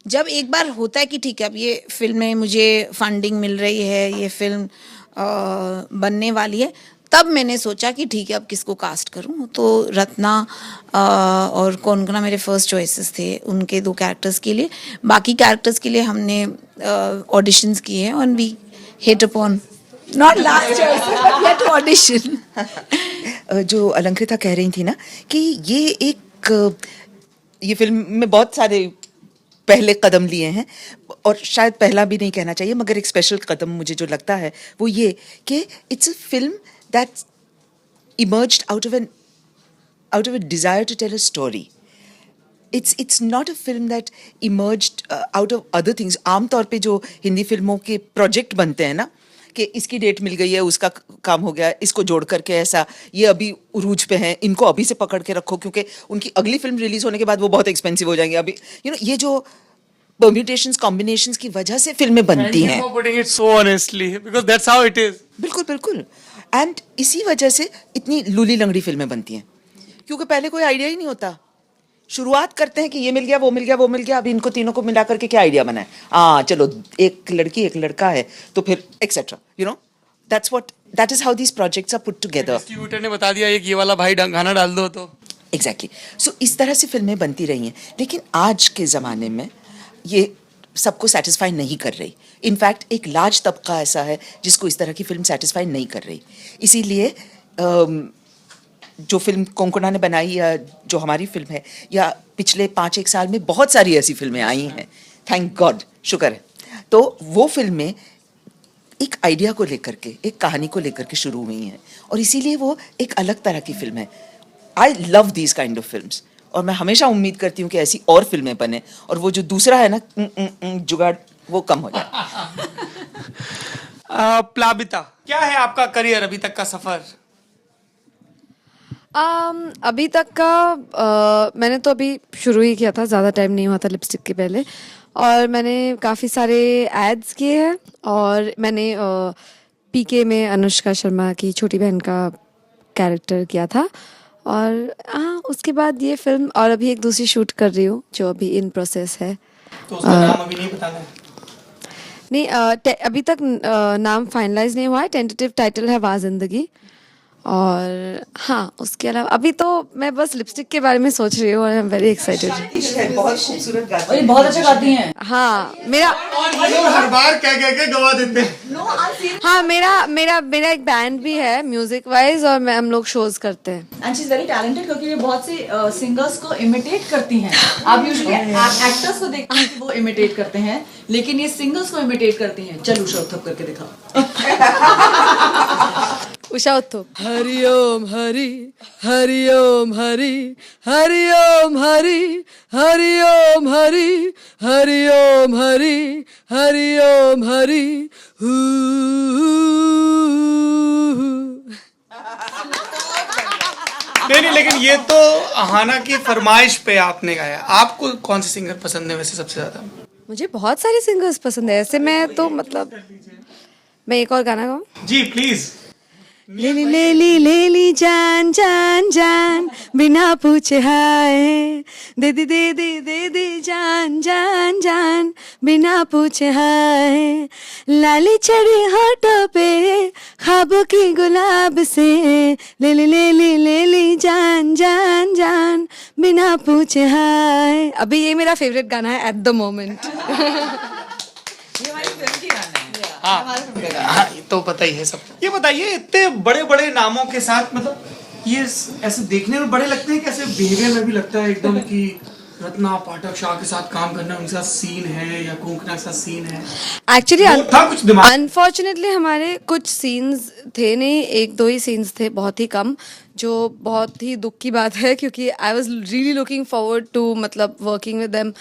जब एक बार होता है कि ठीक है अब ये फिल्म में मुझे फंडिंग मिल रही है, ये फिल्म बनने वाली है, तब मैंने सोचा कि ठीक है अब किसको कास्ट करूं। तो रत्ना और कोनकना मेरे फर्स्ट चॉइसेस थे उनके 2 कैरेक्टर्स के लिए। बाकी कैरेक्टर्स के लिए हमने ऑडिशंस किए हैं, और we hit upon not last choice yet audition. जो अलंकृता कह रही थी ना कि ये फिल्म में बहुत सारे पहले कदम लिए हैं, और शायद पहला भी नहीं कहना चाहिए, मगर एक स्पेशल कदम मुझे जो लगता है वो ये कि it's a film that emerged out of a desire to tell a story. It's not a film that emerged out of other things. आम तौर पे जो हिंदी फिल्मों के प्रोजेक्ट बनते हैं ना, कि इसकी डेट मिल गई है, उसका काम हो गया, इसको जोड़ करके ऐसा, ये अभी उरूज पे हैं, इनको अभी से पकड़ के रखो क्योंकि उनकी अगली फिल्म रिलीज होने के बाद वो बहुत एक्सपेंसिव हो जाएंगे। अभी ये जो परम्यूटेशंस, कॉम्बिनेशंस की वजह से फिल्में बनती हैं। Thank you for putting it so honestly, because that's how it is. बिल्कुल बिल्कुल। एंड इसी वजह से इतनी लूली लंगड़ी फिल्में बनती हैं, क्योंकि पहले कोई आइडिया ही नहीं होता। शुरुआत करते हैं कि ये मिल गया, वो मिल गया, वो मिल गया, अब इनको तीनों को मिला करके क्या आइडिया बना है, चलो एक लड़की एक लड़का है तो फिर etcetera, that is how these projects are put together. Distributor ने बता दिया एक ये वाला भाई गाना डाल दो तो एग्जैक्टली सो इस तरह से फिल्में बनती रही हैं, लेकिन आज के ज़माने में ये सबको सेटिस्फाई नहीं कर रही. इनफैक्ट एक लार्ज तबका ऐसा है जिसको इस तरह की फिल्म सेटिस्फाई नहीं कर रही. इसीलिए जो फिल्म कोंकणा ने बनाई या जो हमारी फिल्म है, या पिछले 5-1 साल में बहुत सारी ऐसी फिल्में आई हैं, थैंक गॉड, शुक्र है. तो वो फिल्में एक आइडिया को लेकर के, एक कहानी को लेकर के शुरू हुई हैं, और इसीलिए वो एक अलग तरह की फिल्म है. I love these kind of films, और मैं हमेशा उम्मीद करती हूँ कि ऐसी और फिल्में बने, और वो जो दूसरा है ना जुगाड़, वो कम हो जाए. प्लाबिता, क्या है आपका करियर, अभी तक का सफर? अभी तक का मैंने तो अभी शुरू ही किया था, ज़्यादा टाइम नहीं हुआ था लिपस्टिक के पहले, और मैंने काफ़ी सारे एड्स किए हैं, और मैंने पीके में अनुष्का शर्मा की छोटी बहन का कैरेक्टर किया था, और हाँ उसके बाद ये फिल्म, और अभी एक दूसरी शूट कर रही हूँ जो अभी इन प्रोसेस है. तो उसका नाम अभी नहीं बताना है? नहीं, अभी तक नाम फाइनलाइज नहीं हुआ है. टेंटेटिव टाइटल है वाह जिंदगी. और हाँ उसके अलावा अभी तो मैं बस लिपस्टिक के बारे में सोच रही हूँ, और आई एम वेरी एक्साइटेड. बहुत खूबसूरत गाती और ये बहुत अच्छा गाती हैं. हाँ मेरा हर बार कह के गवा देते हैं. हाँ मेरा एक बैंड भी है म्यूजिक वाइज, और हम लोग शोज करते हैं. And she is very talented, क्योंकि ये बहुत सी सिंगर्स को इमिटेट करती हैं. आप यूजुअली एक्टर्स को देखते हैं कि वो इमिटेट करते हैं, लेकिन ये सिंगर्स को इमिटेट करती हैं. चल उषा उत्थुप करके दिखाओ. उषा उत्थुप. हरि ओम हरि, हरि ओम हरि, हरि ओम हरि, हरि ओम हरि, हरि ओम हरि, हरि ओम हरि. नहीं, लेकिन ये तो अहाना की फरमाइश पे आपने गाया. आपको कौन से सिंगर पसंद है वैसे सबसे ज्यादा? मुझे बहुत सारे सिंगर्स पसंद है ऐसे. मैं तो मतलब मैं एक और गाना गाऊं? जी प्लीज. ले ली जान जान जान बिना पूछे हाय, दे दी जान जान जान बिना पूछे हाय. लाली चढ़ी होठों पे ख्वाबों की गुलाब से, ले ली जान जान जान बिना पूछे हाय. अभी ये मेरा फेवरेट गाना है एट द मोमेंट. हाँ, ये तो पता ही है सब. ये बताइए, इतने बड़े बड़े नामों के साथ, मतलब ये ऐसे देखने में बड़े लगते हैं कि ऐसे बिहेवियर में भी लगता है एकदम कि रत्ना पाठक शाह के साथ काम करना, उनके साथ सीन है, या कोंकणा के साथ सीन है? एक्चुअली था कुछ दिमाग? अनफॉर्चुनेटली हमारे कुछ सीन्स थे नहीं, 1-2 ही सीन्स थे, बहुत ही कम, जो बहुत ही दुख की बात है, क्योंकि I was really looking forward to मतलब वर्किंग विद देम.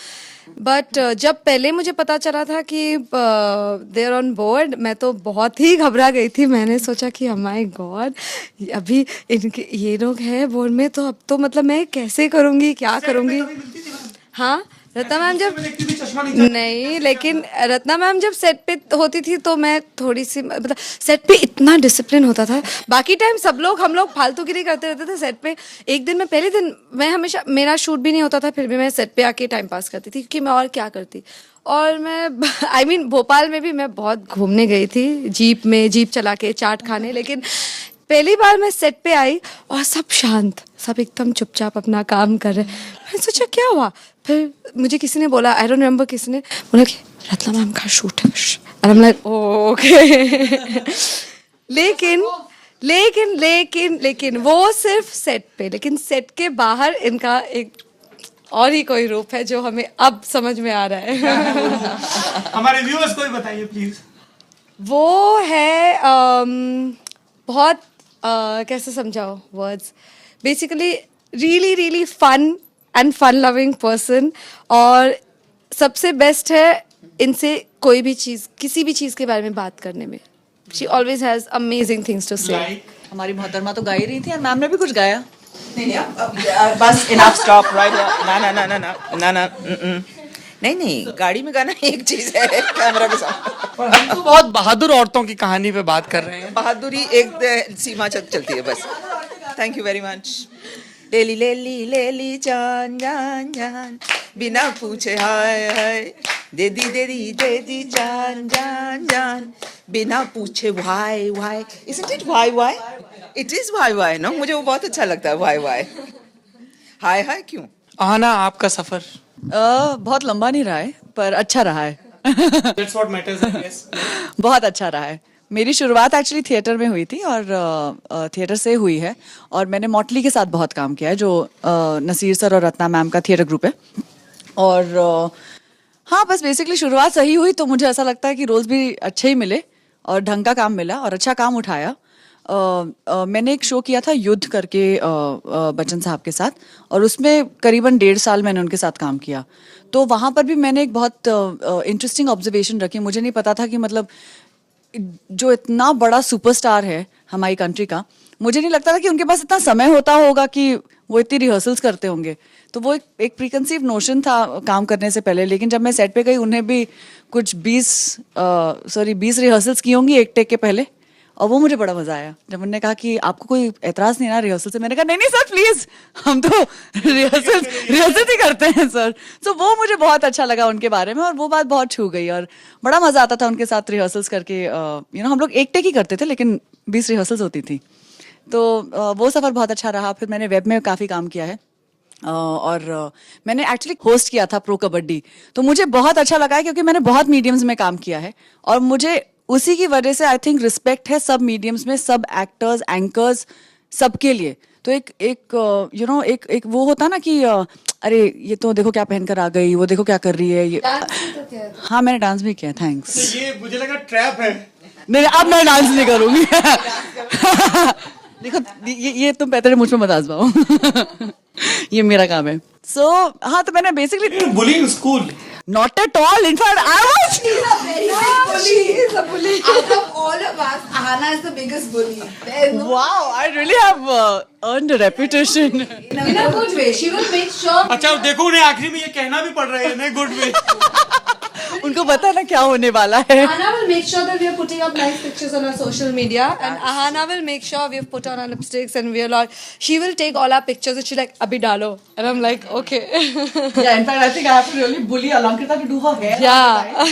बट जब पहले मुझे पता चला था कि दे आर ऑन बोर्ड, मैं तो बहुत ही घबरा गई थी. मैंने सोचा कि माय गॉड, अभी इनके ये लोग हैं बोर्ड में, तो अब तो मतलब मैं कैसे करूँगी, क्या करूँगी. हाँ रत्ना मैम जब नहीं, लेकिन रत्ना मैम जब सेट पे होती थी तो मैं थोड़ी सी मतलब सेट पे इतना डिसिप्लिन होता था. बाकी टाइम हम लोग फालतूगिरी करते रहते थे सेट पे. एक दिन मैं पहले दिन मैं हमेशा, मेरा शूट भी नहीं होता था, फिर भी मैं सेट पे आके टाइम पास करती थी, क्योंकि मैं और क्या करती. और मैं भोपाल में भी मैं बहुत घूमने गई थी, जीप चला के चाट खाने. लेकिन पहली बार मैं सेट पे आई और सब शांत, सब एकदम चुपचाप अपना काम कर रहे. मैंने सोचा क्या हुआ, फिर मुझे किसी ने बोला, आई डोंट रिमेम्बर किसने बोला कि रत्ना मैम का शूट है. और I'm like, ओके. लेकिन वो सिर्फ सेट पे, लेकिन सेट के बाहर इनका एक और ही कोई रूप है जो हमें अब समझ में आ रहा है. हमारे व्यूअर्स को भी बताइए प्लीज. वो है बहुत कैसे समझाओ words, basically really fun and fun loving person. और सबसे बेस्ट है इनसे कोई भी चीज़, किसी भी चीज़ के बारे में बात करने में. She always has amazing things to say. हमारी मोहतरमा तो गा ही रही थी, और मैम ने भी कुछ गाया. नहीं, बस इनफ, स्टॉप राइट. ना. नहीं, गाड़ी में गाना एक चीज है, कैमरा के साथ. हम तो बहुत बहादुर औरतों की कहानी पे बात कर रहे हैं. बहादुरी एक सीमा तक चलती है बस. Thank you very much. ले ली जान जान जान बिना पूछे हाय हाय, दे दी जान जान जान बिना पूछे Y. Isn't it why? It is why, no? मुझे वो बहुत अच्छा लगता है why. हाय हाय क्यों? आना आपका सफर बहुत लंबा नहीं रहा है पर अच्छा रहा है। That's what matters I guess. बहुत अच्छा रहा है। मेरी शुरुआत एक्चुअली थिएटर में हुई थी और थिएटर से हुई है और मैंने मॉटली के साथ बहुत काम किया है जो नसीर सर और रत्ना मैम का थिएटर ग्रुप है। और हाँ बस बेसिकली शुरुआत सही हुई तो मुझे ऐसा लगता है कि रोल्स भी अच्छे ही मिले और ढंग का काम मिला और अच्छा काम उठाया। मैंने एक शो किया था युद्ध करके बच्चन साहब के साथ और उसमें करीबन 1.5 साल मैंने उनके साथ काम किया। तो वहाँ पर भी मैंने एक बहुत इंटरेस्टिंग ऑब्जर्वेशन रखी। मुझे नहीं पता था कि मतलब जो इतना बड़ा सुपरस्टार है हमारी कंट्री का, मुझे नहीं लगता था कि उनके पास इतना समय होता होगा कि वो इतनी रिहर्सल्स करते होंगे। तो वो एक प्रीकंसीव नोशन था काम करने से पहले। लेकिन जब मैं सेट पे गई उन्हें भी कुछ 20 रिहर्सल्स की होंगी एक टेक के पहले और वो मुझे बड़ा मजा आया जब उन्होंने कहा कि आपको कोई एतराज नहीं ना रिहर्सल से। मैंने कहा नहीं सर प्लीज, हम तो रिहर्सल ही करते हैं सर। तो वो मुझे बहुत अच्छा लगा उनके बारे में और वो बात बहुत छू गई और बड़ा मजा आता था उनके साथ रिहर्सल्स करके। हम लोग एक टेक ही करते थे लेकिन 20 रिहर्सल्स होती थी। तो वो सफर बहुत अच्छा रहा। फिर मैंने वेब में काफी काम किया है और मैंने एक्चुअली होस्ट किया था प्रो कबड्डी। तो मुझे बहुत अच्छा लगा है क्योंकि मैंने बहुत मीडियम्स में काम किया है और मुझे उसी की वजह से आई थिंक रिस्पेक्ट है सब मीडियम्स में, सब एक्टर्स एंकर्स सबके लिए। तो एक वो होता ना कि अरे ये तो देखो क्या पहनकर आ गई, वो देखो क्या कर रही है ये। हाँ मैंने डांस भी किया, थैंक्स। ये मुझे लगा ट्रैप है। नहीं अब मैं डांस नहीं करूंगी। देखो ये तुम तेरे मुझ में मत आजमाओ। ये मेरा काम है। हाँ तो मैंने basically bullying school not at all. In fact, I was. She is a bully. Out of all of us, Ahana is the biggest bully. There is no Wow, I really have earned a reputation. in a good way. She will make sure. अच्छा देखो उन्हें आखिरी में ये कहना भी पड़ रहा है नहीं गुड वे। उनको पता है ना क्या होने वाला है। Ahana will make sure that we are putting up nice pictures on our social media, and Ahana will make sure we have put on our lipsticks and we are all. She will take all our pictures and she's like, "Abhi dalo," and I'm like, "Okay." Yeah, in fact, I think I have to really bully Alankrita to do her hair. Yeah.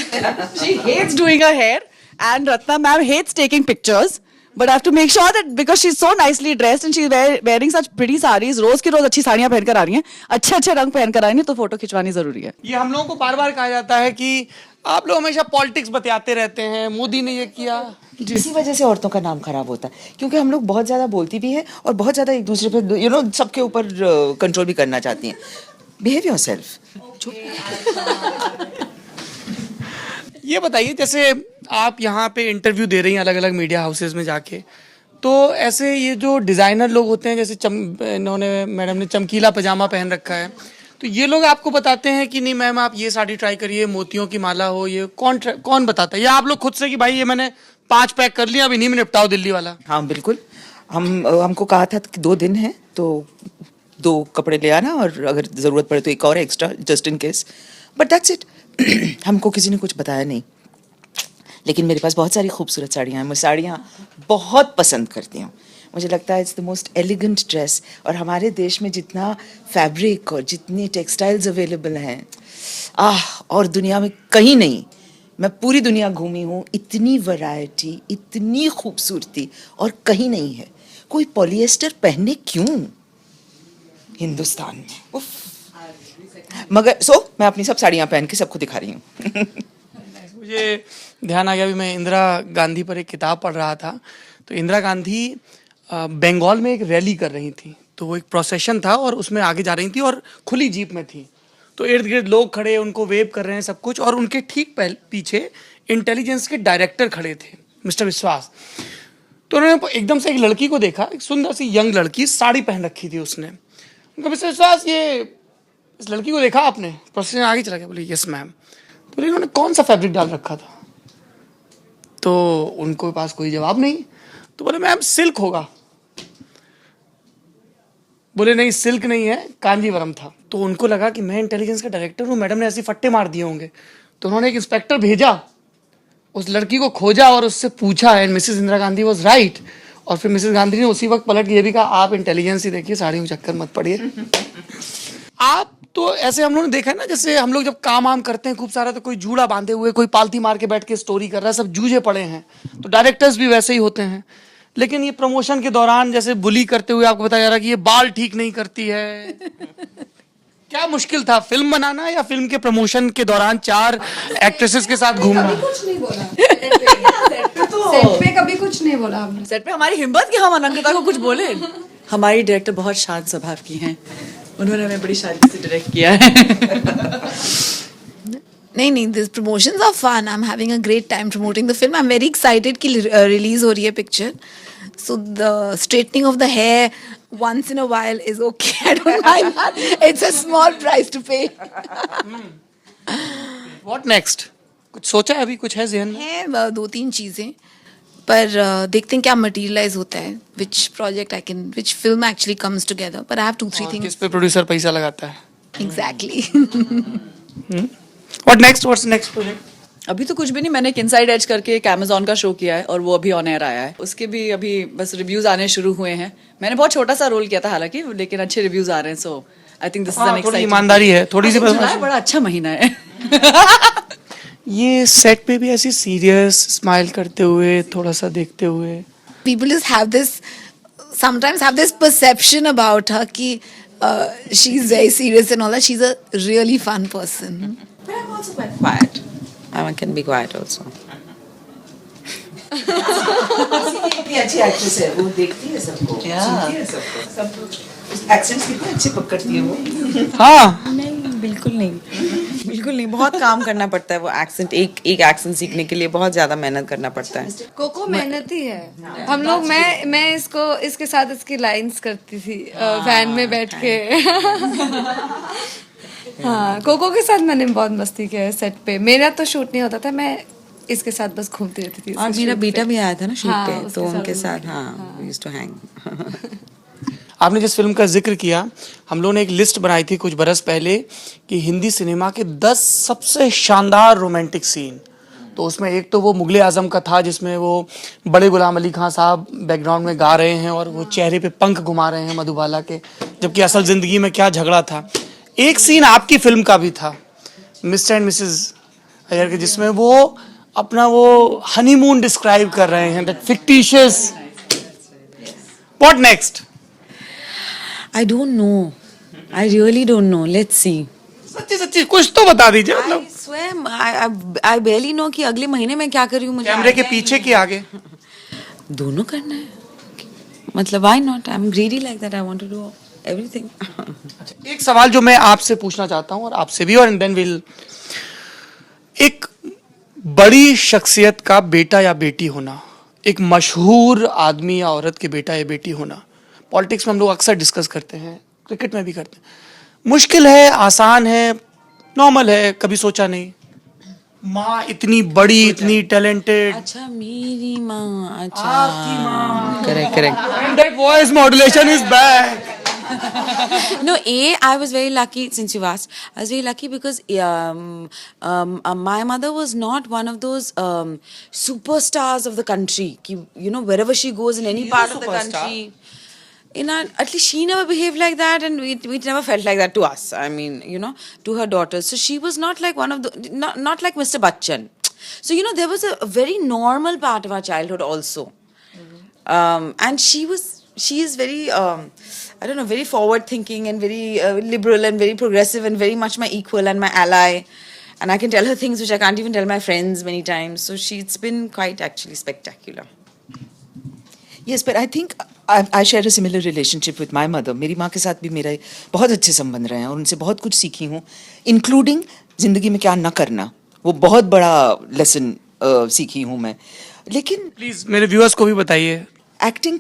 She hates doing her hair, and Ratna ma'am hates taking pictures. But I have to make sure that because she's so nicely dressed and she's wearing such pretty sarees, रोज की रोज अच्छी साड़ियां पहनकर आ रही हैं, अच्छे रंग पहनकर आ रही हैं, तो फोटो खिंचवानी जरूरी है। ये हम लोगों को बार बार कहा जाता है कि आप लोग हमेशा पॉलिटिक्स बतियाते रहते हैं, मोदी ने ये किया। इसी वजह से औरतों का नाम खराब होता है क्योंकि हम लोग बहुत ज्यादा बोलती भी हैं और बहुत ज्यादा एक दूसरे पे सबके ऊपर कंट्रोल भी करना चाहती हैं। Behave yourself. ये बताइए जैसे आप यहाँ पे इंटरव्यू दे रही हैं अलग अलग मीडिया हाउसेज में जाके, तो ऐसे ये जो डिज़ाइनर लोग होते हैं जैसे इन्होंने मैडम ने चमकीला पजामा पहन रखा है, तो ये लोग आपको बताते हैं कि नहीं मैम आप ये साड़ी ट्राई करिए, मोतियों की माला हो, ये कौन बताता है या आप लोग खुद से कि भाई ये मैंने 5 पैक कर लिया अब इन्हीं में निपटाओ दिल्ली वाला? हाँ बिल्कुल। हमको कहा था कि 2 दिन है तो 2 कपड़े ले आना और अगर ज़रूरत पड़े तो एक और extra just in case, but that's it. हमको किसी ने कुछ बताया नहीं। लेकिन मेरे पास बहुत सारी खूबसूरत साड़ियाँ हैं। मैं साड़ियाँ बहुत पसंद करती हूँ। मुझे लगता है it's the most elegant dress और हमारे देश में जितना फैब्रिक और जितनी टेक्सटाइल्स अवेलेबल हैं और दुनिया में कहीं नहीं। मैं पूरी दुनिया घूमी हूँ, इतनी वैरायटी, इतनी खूबसूरती और कहीं नहीं है। कोई पॉलिएस्टर पहने क्यों हिंदुस्तान में? उफ। मगर मैं अपनी सब साड़ियाँ पहन के सबको दिखा रही हूँ। मुझे ध्यान आ गया अभी मैं इंदिरा गांधी पर एक किताब पढ़ रहा था, तो इंदिरा गांधी बंगाल में एक रैली कर रही थी, तो वो एक प्रोसेशन था और उसमें आगे जा रही थी और खुली जीप में थी, तो इर्द गिर्द लोग खड़े उनको वेव कर रहे हैं सब कुछ, और उनके ठीक पीछे इंटेलिजेंस के डायरेक्टर खड़े थे मिस्टर विश्वास। तो उन्होंने एकदम से एक लड़की को देखा, एक सुंदर सी यंग लड़की, साड़ी पहन रखी थी उसने। उनका मिस्टर विश्वास ये इस लड़की को देखा आपने? प्रोसेशन आगे चला गया। बोले यस मैम। तो इन्होंने कौन सा फैब्रिक डाल रखा था? तो उनको पास कोई जवाब नहीं। तो बोले मैम सिल्क होगा। बोले नहीं सिल्क नहीं है, कांजीवरम था। तो उनको लगा कि मैं इंटेलिजेंस का डायरेक्टर हूँ, मैडम ने ऐसे फट्टे मार दिए होंगे। तो उन्होंने एक इंस्पेक्टर भेजा, उस लड़की को खोजा और उससे पूछा and Mrs Indira Gandhi was right. और फिर मिसेस गांधी ने उसी वक्त पलट के ये भी कहा आप इंटेलिजेंस ही देखिए, साड़ी में चक्कर मत पड़िए। आप तो ऐसे हम लोगों ने देखा है ना, जैसे हम लोग जब काम करते हैं खूब सारा, तो कोई जूड़ा बांधे हुए, कोई पालती मार के बैठ के स्टोरी कर रहा है, सब जूझे पड़े हैं। तो डायरेक्टर्स भी वैसे ही होते हैं। लेकिन ये प्रमोशन के दौरान जैसे बुली करते हुए आपको बताया जा रहा है कि ये बाल ठीक नहीं करती है। क्या मुश्किल था, फिल्म बनाना या फिल्म के प्रमोशन के दौरान 4 एक्ट्रेसेस के साथ घूमना? कुछ नहीं बोला सेट पे कभी कुछ नहीं बोला हमने। सेट पे हमारी हिम्मत कि हम अलंकृता को कुछ बोले। हमारी डायरेक्टर बहुत शांत स्वभाव की हैं, उन्होंने हमें बड़ी शांति से डायरेक्ट किया है। नहीं, this promotions are fun. I am having a great time promoting the film. I am very excited कि रिलीज हो रही है picture, so the straightening of the hair once in a while is okay. I don't mind that. It's a small price to pay. What next? कुछ सोचा है अभी, कुछ है ज़हन में? है 2-3 चीजें, पर देखते हैं क्या मटेरियलाइज होता है, which project I can, which film actually comes together. But I have 2-3 और things. किस पे प्रोड्यूसर पैसा लगाता है? Exactly. What next? What's the next project? अभी तो कुछ भी नहीं, मैंने एक इनसाइड एज करके एक Amazon का शो किया है और वो अभी ऑन एयर आया है। उसके भी अभी बस रिव्यूज आने शुरू हुए हैं। मैंने बहुत छोटा सा रोल किया था हालांकि, लेकिन अच्छे रिव्यूज आ रहे हैं। So I think this is an थोड़ी एक्साइटिंग, ईमानदारी है, थोड़ी सी जुलाई बड़ा अच्छा महीना है। ये सेट पे भी ऐसी सीरियस स्माइल करते हुए, थोड़ा सा देखते हुए, People just have this, sometimes have this perception about her कि she's very serious and all that. She's a really fun person. But I'm also quite quiet. I can be quiet also. इतनी अच्छी एक्ट्रेस है, वो देखती है सबको, सुनती है सबको, सब एक्सेंट्स कितने अच्छे पकड़ती है वो। हाँ नहीं, बिल्कुल नहीं, बिल्कुल नहीं। बहुत काम करना पड़ता है वो एक्सेंट, एक एक्सेंट सीखने के लिए बहुत ज्यादा मेहनत करना पड़ता है। कोको मेहनती है। हम लोग मैं इसके साथ इसकी लाइंस करती थी वैन में बैठ के। हाँ, कोको के साथ मैंने बहुत मस्ती किया है सेट पे। मेरा तो शूट नहीं होता था, मैं इसके साथ बस घूमती रहती थी। और मेरा बेटा भी आया था ना शूट हाँ, पे, उसके तो साथ उनके हम साथ लोग- हाँ, we used to hang. आपने जिस फिल्म का जिक्र किया, हम लोगों ने एक लिस्ट बनाई थी कुछ बरस पहले कि हिंदी सिनेमा के 10 सबसे शानदार रोमांटिक सीन। तो उसमें एक तो वो मुगले आजम का था जिसमें वो बड़े गुलाम अली खान साहब बैकग्राउंड में गा रहे हैं और वो चेहरे पे पंख घुमा रहे हैं मधुबाला के, जबकि असल जिंदगी में क्या झगड़ा था। एक सीन आपकी फिल्म का भी था, मिस्टर एंड मिसेस अय्यर के, जिसमें वो अपना वो हनीमून डिस्क्राइब कर रहे हैं, that fictitious. What next? I don't know. I really don't know. Let's see. सच्ची सच्ची कुछ तो बता दीजिए। I मतलब swear, I barely know कि अगले महीने में क्या कर रही हूँ, मुझे कैमरे के idea पीछे नहीं के आगे। है। दोनों करना है, मतलब why not? I'm greedy like that. I want to do everything. एक सवाल जो मैं आपसे पूछना चाहता हूँ और आपसे भी, और देन विल, एक बड़ी शख्सियत का बेटा या बेटी होना, एक मशहूर आदमी या औरत के बेटा या बेटी होना, पॉलिटिक्स में हम लोग अक्सर डिस्कस करते हैं, क्रिकेट में भी करते हैं, मुश्किल है, आसान है, नॉर्मल है, कभी सोचा नहीं? माँ इतनी बड़ी, इतनी टैलेंटेड, अच्छा, मेरी माँ, अच्छा, correct. and that voice modulation is back. No, I was very lucky, since you've asked. I was very lucky because my mother was not one of those superstars of the country. You know, wherever she goes in any part of the country, at least she never behaved like that, and we never felt like that to us. I mean, you know, to her daughters. So she was not like one of the, not like Mr. Bachchan. So, you know, there was a very normal part of our childhood also. And she is very, I don't know, very forward thinking and very liberal and very progressive and very much my equal and my ally. And I can tell her things which I can't even tell my friends many times. So it's been quite actually spectacular. Yes, but I think I share a similar relationship with my mother. मेरी माँ के साथ भी मेरा बहुत अच्छे संबंध रहे हैं और उनसे बहुत कुछ सीखी हूँ, इंक्लूडिंग जिंदगी में क्या न करना। वो बहुत बड़ा लेसन सीखी हूँ मैं। लेकिन प्लीज मेरे व्यूअर्स को भी बताइए। एक्टिंग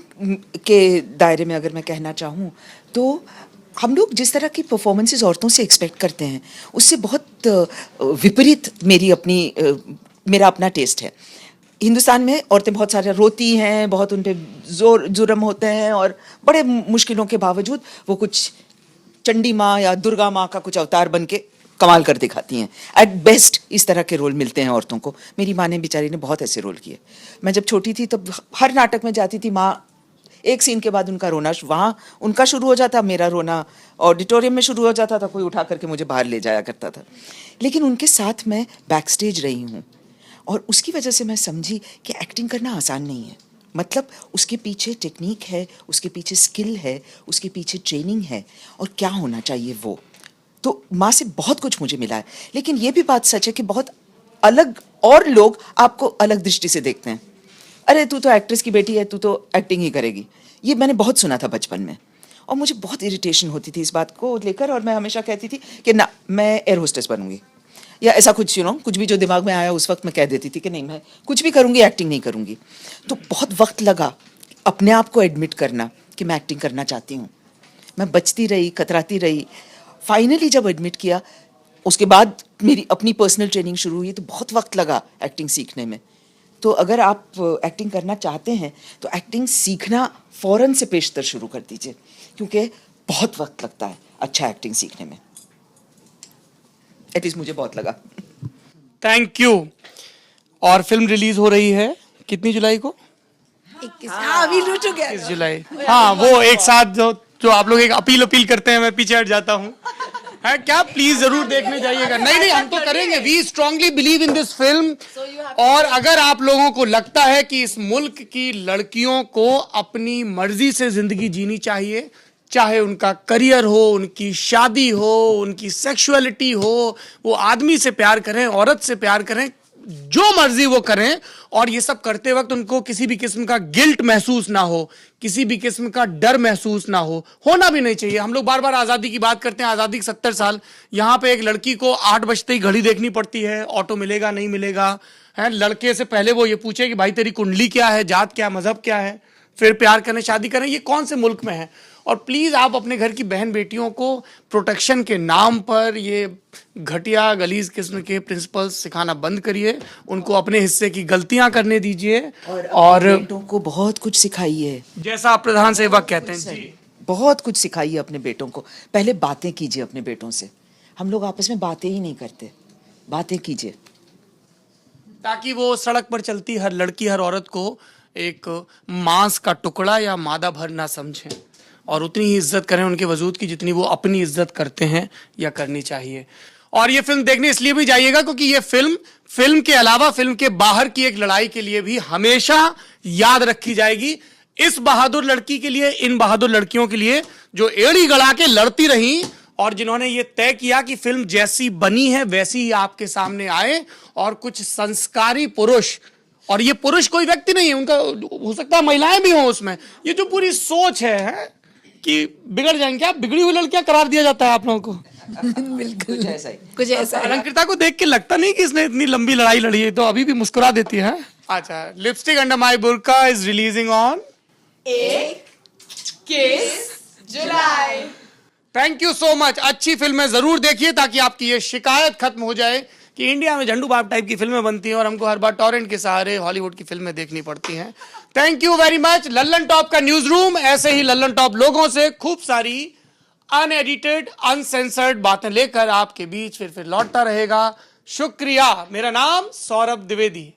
के दायरे में अगर मैं कहना चाहूँ तो हम लोग जिस तरह की परफॉर्मेंसेस औरतों से एक्सपेक्ट करते हैं उससे बहुत विपरीत मेरा अपना टेस्ट है। हिंदुस्तान में औरतें बहुत सारे रोती हैं, बहुत उन पे जुर्म होते हैं और बड़े मुश्किलों के बावजूद वो कुछ चंडी माँ या दुर्गा माँ का कुछ अवतार बन के कमाल कर दिखाती हैं। एट बेस्ट इस तरह के रोल मिलते हैं औरतों को। मेरी माँ ने बेचारी ने बहुत ऐसे रोल किए। मैं जब छोटी थी तब हर नाटक में जाती थी, माँ एक सीन के बाद उनका रोना वहाँ उनका शुरू हो जाता, मेरा रोना ऑडिटोरियम में शुरू हो जाता था, कोई उठा करके मुझे बाहर ले जाया करता था। लेकिन उनके साथ मैं बैक स्टेज रही हूँ और उसकी वजह से मैं समझी कि एक्टिंग करना आसान नहीं है, मतलब उसके पीछे टेक्निक है, उसके पीछे स्किल है, उसके पीछे ट्रेनिंग है, और क्या होना चाहिए वो। तो माँ से बहुत कुछ मुझे मिला है, लेकिन ये भी बात सच है कि बहुत अलग और लोग आपको अलग दृष्टि से देखते हैं। अरे तू तो एक्ट्रेस की बेटी है, तू तो एक्टिंग ही करेगी। ये मैंने बहुत सुना था बचपन में, और मुझे बहुत इरिटेशन होती थी इस बात को लेकर, और मैं हमेशा कहती थी कि ना, मैं एयर होस्टेस बनूंगी, या ऐसा कुछ कुछ भी जो दिमाग में आया उस वक्त मैं कह देती थी कि नहीं, मैं कुछ भी करूंगी, एक्टिंग नहीं करूंगी। तो बहुत वक्त लगा अपने आप को एडमिट करना कि मैं एक्टिंग करना चाहती हूँ। मैं बचती रही, कतराती रही। फाइनली जब एडमिट किया, उसके बाद मेरी अपनी पर्सनल ट्रेनिंग शुरू हुई, तो बहुत वक्त लगा एक्टिंग सीखने में। तो अगर आप एक्टिंग करना चाहते हैं तो एक्टिंग सीखना फ़ौरन से पेशतर शुरू कर दीजिए, क्योंकि बहुत वक्त लगता है अच्छा एक्टिंग सीखने में। एटलीस्ट मुझे बहुत लगा। Thank you. और फिल्म रिलीज हो रही है कितनी जुलाई को? 21 जुलाई। हाँ, वो एक साथ जो आप लोग एक अपील करते हैं, मैं पीछे हट जाता हूँ, है क्या? प्लीज जरूर देखने जाइएगा। नहीं, हम तो करेंगे। We strongly believe in this film. और अगर आप लोगों को लगता है कि इस मुल्क की लड़कियों को अपनी मर्जी से जिंदगी जीनी चाहिए, चाहे उनका करियर हो, उनकी शादी हो, उनकी सेक्सुअलिटी हो, वो आदमी से प्यार करें, औरत से प्यार करें, जो मर्जी वो करें, और ये सब करते वक्त उनको किसी भी किस्म का गिल्ट महसूस ना हो, किसी भी किस्म का डर महसूस ना हो, होना भी नहीं चाहिए। हम लोग बार बार आज़ादी की बात करते हैं, आज़ादी के 70 साल। यहाँ पे एक लड़की को 8 बजते ही घड़ी देखनी पड़ती है, ऑटो मिलेगा नहीं मिलेगा, है। लड़के से पहले वो ये पूछे कि भाई तेरी कुंडली क्या है, जात क्या, मजहब क्या है, फिर प्यार करें, शादी करें। ये कौन से मुल्क में है? और प्लीज आप अपने घर की बहन बेटियों को प्रोटेक्शन के नाम पर ये घटिया गलीज किस्म के प्रिंसिपल्स सिखाना बंद करिए। उनको अपने हिस्से की गलतियां करने दीजिए, और बेटों को बहुत कुछ सिखाइए, जैसा आप प्रधान सेवक कहते हैं जी, बहुत कुछ सिखाइए अपने बेटों को। पहले बातें कीजिए अपने बेटों से। हम लोग आपस में बातें ही नहीं करते, बातें कीजिए, ताकि वो सड़क पर चलती हर लड़की, हर औरत को एक मांस का टुकड़ा या मादा भर ना समझें, और उतनी ही इज्जत करें उनके वजूद की जितनी वो अपनी इज्जत करते हैं या करनी चाहिए। और ये फिल्म देखने इसलिए भी जाइएगा क्योंकि ये फिल्म के अलावा फिल्म के बाहर की एक लड़ाई के लिए भी हमेशा याद रखी जाएगी। इस बहादुर लड़की के लिए, इन बहादुर लड़कियों के लिए जो एड़ी गड़ा के लड़ती रही, और जिन्होंने ये तय किया कि फिल्म जैसी बनी है वैसी ही आपके सामने आए, और कुछ संस्कारी पुरुष, और ये पुरुष कोई व्यक्ति नहीं है, उनका हो सकता है महिलाएं भी हों उसमें, ये जो पूरी सोच है कि बिगड़ जाएंगे, क्या बिगड़ी हुई लड़कियां करार दिया जाता है आप लोगों को। बिल्कुल कुछ ऐसा ही। कुछ ऐसा ही। अलंकृता को देख के लगता नहीं कि इसने इतनी लंबी लड़ाई लड़ी है, तो अभी भी मुस्कुरा देती है। अच्छा, lipstick under my Burkha is releasing on 21 July. Thank you so much. अच्छी फिल्में जरूर देखिए ताकि आपकी ये शिकायत खत्म हो जाए कि इंडिया में झंडू बाप टाइप की फिल्में बनती हैं और हमको हर बार टॉरेंट के सहारे हॉलीवुड की फिल्में देखनी पड़ती हैं। Thank you very much. Lallan top का न्यूज रूम ऐसे ही लल्लन टॉप लोगों से खूब सारी अनएडिटेड, अनसेंसर्ड बातें लेकर आपके बीच फिर लौटता रहेगा। शुक्रिया। मेरा नाम सौरभ द्विवेदी।